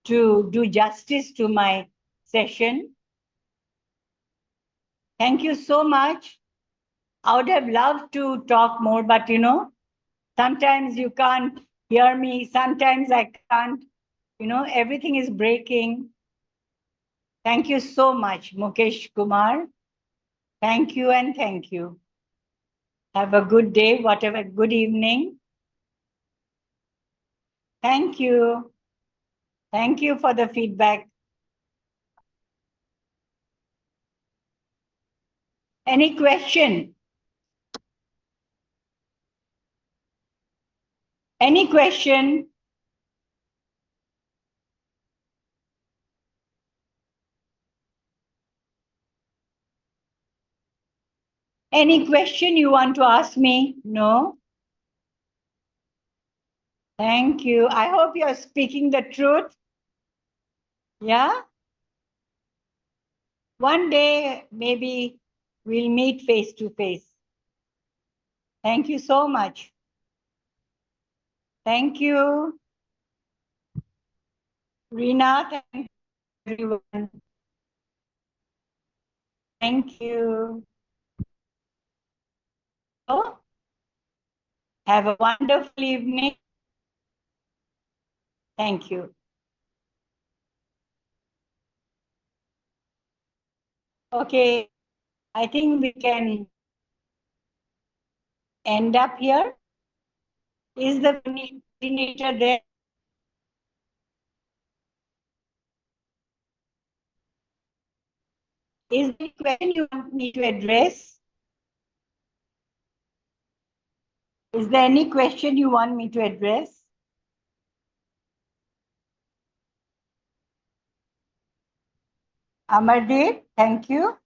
to do justice to my session. Thank you so much. I would have loved to talk more, but sometimes you can't hear me, sometimes I can't. Everything is breaking. Thank you so much, Mukesh Kumar. Thank you and thank you. Have a good day, whatever, good evening. Thank you. Thank you for the feedback. Any question? Any question? Any question you want to ask me? No? Thank you. I hope you're speaking the truth. Yeah? One day, maybe we'll meet face to face. Thank you so much. Thank you. Reena, thank you everyone. Thank you. So, have a wonderful evening. Thank you. Okay, I think we can end up here. Is the coordinator there? Is there any question you want me to address? Is there any question you want me to address? Amardeep, thank you.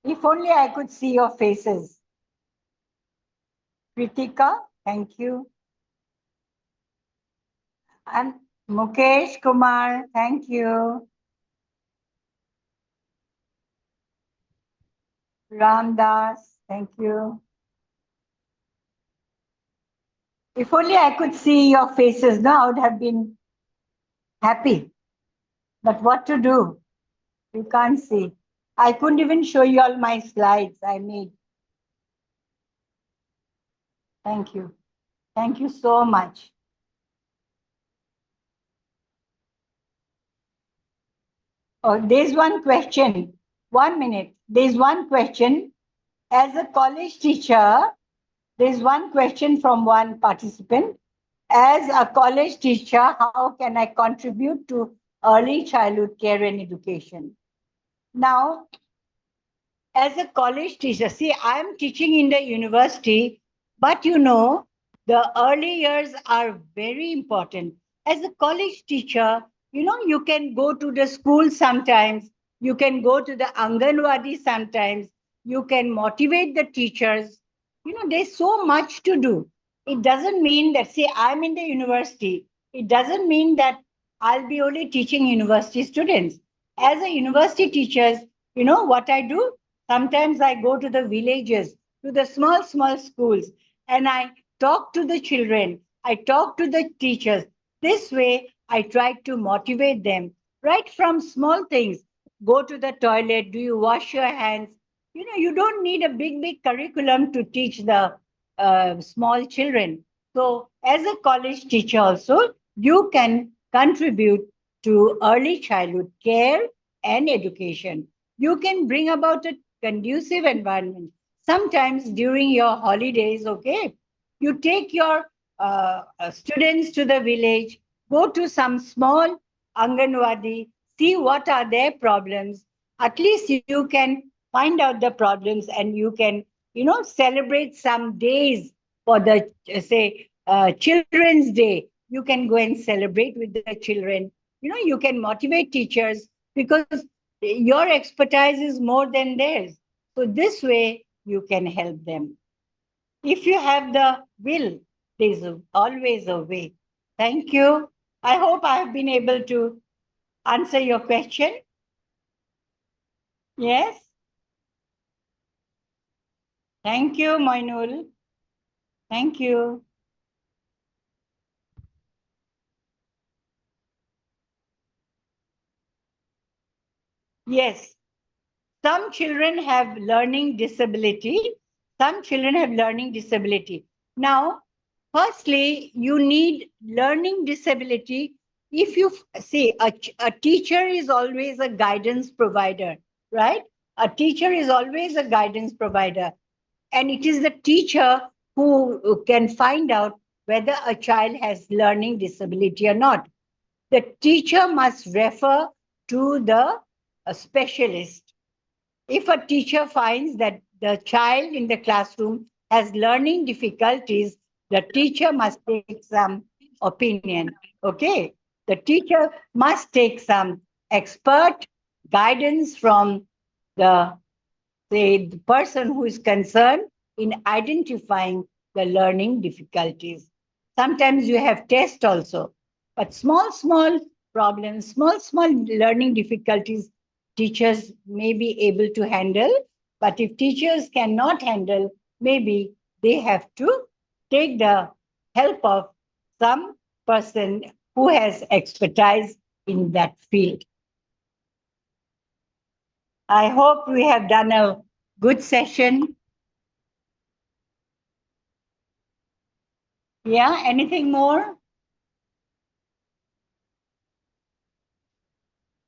If only I could see your faces. Kritika, thank you. And Mukesh Kumar, thank you. Ramdas, thank you. If only I could see your faces now, I would have been happy. But what to do? You can't see. I couldn't even show you all my slides I made. Thank you. Thank you so much. Oh, there's one question. 1 minute. There's one question. As a college teacher, there's one question from one participant. As a college teacher, how can I contribute to early childhood care and education? Now, as a college teacher, see, I'm teaching in the university, but the early years are very important. As a college teacher, you can go to the school sometimes, you can go to the Anganwadi sometimes, you can motivate the teachers. There's so much to do. It doesn't mean that, see, I'm in the university, it doesn't mean that I'll be only teaching university students. As a university teachers, what I do? Sometimes I go to the villages, to the small, small schools, and I talk to the children. I talk to the teachers. This way, I try to motivate them right from small things. Go to the toilet. Do you wash your hands? You don't need a big, big curriculum to teach the small children. So, as a college teacher, also, you can contribute to early childhood care and education. You can bring about a conducive environment. Sometimes during your holidays, okay, you take your students to the village, go to some small Anganwadi, see what are their problems. At least you can find out the problems and you can, celebrate some days for the, say, Children's Day. You can go and celebrate with the children. You can motivate teachers because your expertise is more than theirs. So this way you can help them. If you have the will, there's always a way. Thank you. I hope I have been able to answer your question. Yes. Thank you, Moinul. Thank you. Yes. Some children have learning disability. Some children have learning disability. Now, firstly, you need learning disability. If you see, a teacher is always a guidance provider, right? A teacher is always a guidance provider. And it is the teacher who can find out whether a child has learning disability or not. The teacher must refer to the specialist. If a teacher finds that the child in the classroom has learning difficulties, the teacher must take some opinion. Okay? The teacher must take some expert guidance from the, say, the person who is concerned in identifying the learning difficulties. Sometimes you have tests also, but small, small problems, small, small learning difficulties, teachers may be able to handle. But if teachers cannot handle, maybe they have to take the help of some person who has expertise in that field. I hope we have done a good session. Yeah, anything more?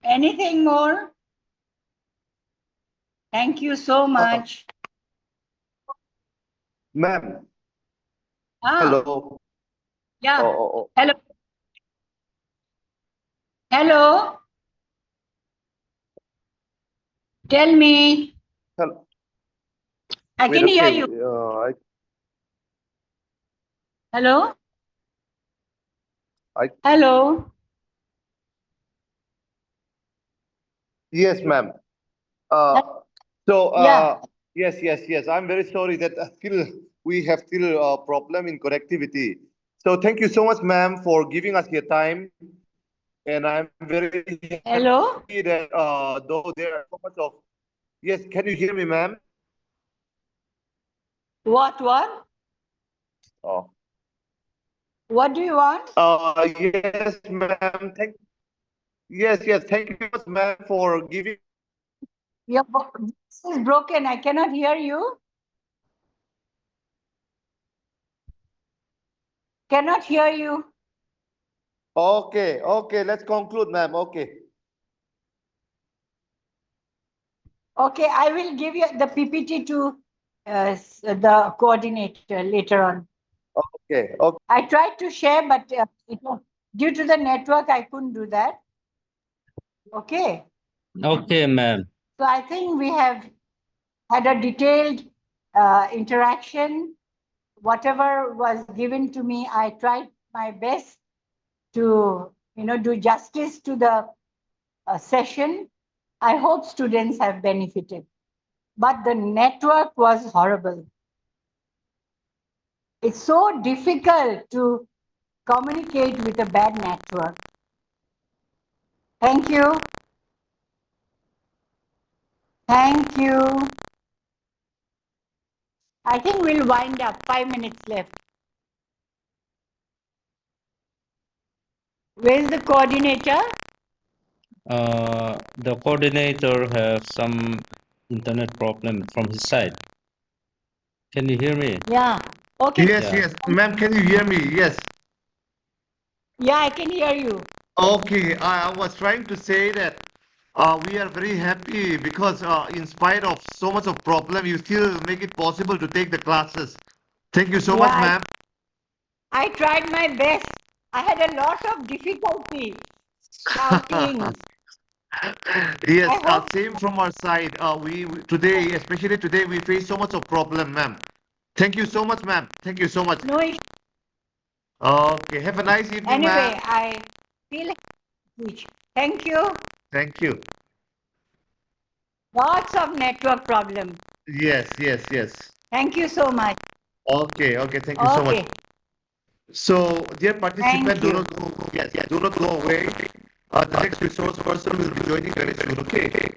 Anything more? Thank you so much. Ma'am. Ah, Hello. yeah. Oh. Hello. Hello. Tell me. Hello. I Wait. can hear Okay. you. Hello. I. Hello. Yes, ma'am. Uh. So. Yeah. Yes. I'm very sorry that still we have still a problem in connectivity. So thank you so much, ma'am, for giving us your time. And I'm very happy that Hello. though there are so much of. Yes. Can you hear me, ma'am? What? What? Oh. What do you want? Yes, ma'am. Yes. Thank you so much, ma'am, for giving us your time. Your voice is broken. I cannot hear you. Cannot hear you. Okay. Let's conclude, ma'am. Okay. Okay, I will give you the PPT to the coordinator later on. Okay. I tried to share, but due to the network, I couldn't do that. Okay. Okay, ma'am. So I think we have had a detailed interaction. Whatever was given to me, I tried my best to, do justice to the session. I hope students have benefited. But the network was horrible. It's so difficult to communicate with a bad network. Thank you. Thank you. I think we'll wind up. 5 minutes left. Where's the coordinator? The coordinator have some internet problem from his side. Can you hear me? Yeah. Okay. Yes, yes. Ma'am, can you hear me? Yes. Yeah, I can hear you. Okay, I was trying to say that we are very happy because in spite of so much of problem, you still make it possible to take the classes. Thank you so much, Yeah, ma'am. I tried my best. I had a lot of difficulty shouting. Yes, I hope same from our side. Today, especially today, we face so much of problem, ma'am. Thank you so much, ma'am. Thank you so much. no issue. Okay, have a nice evening, Anyway, ma'am. I feel huge. Thank you. Thank you. Lots of network problem. Yes, yes, yes. Thank you so much. Okay, okay. Thank you so much. Okay. So, dear participant, Thank you. do not go away. The next resource person will be joining very soon. Okay.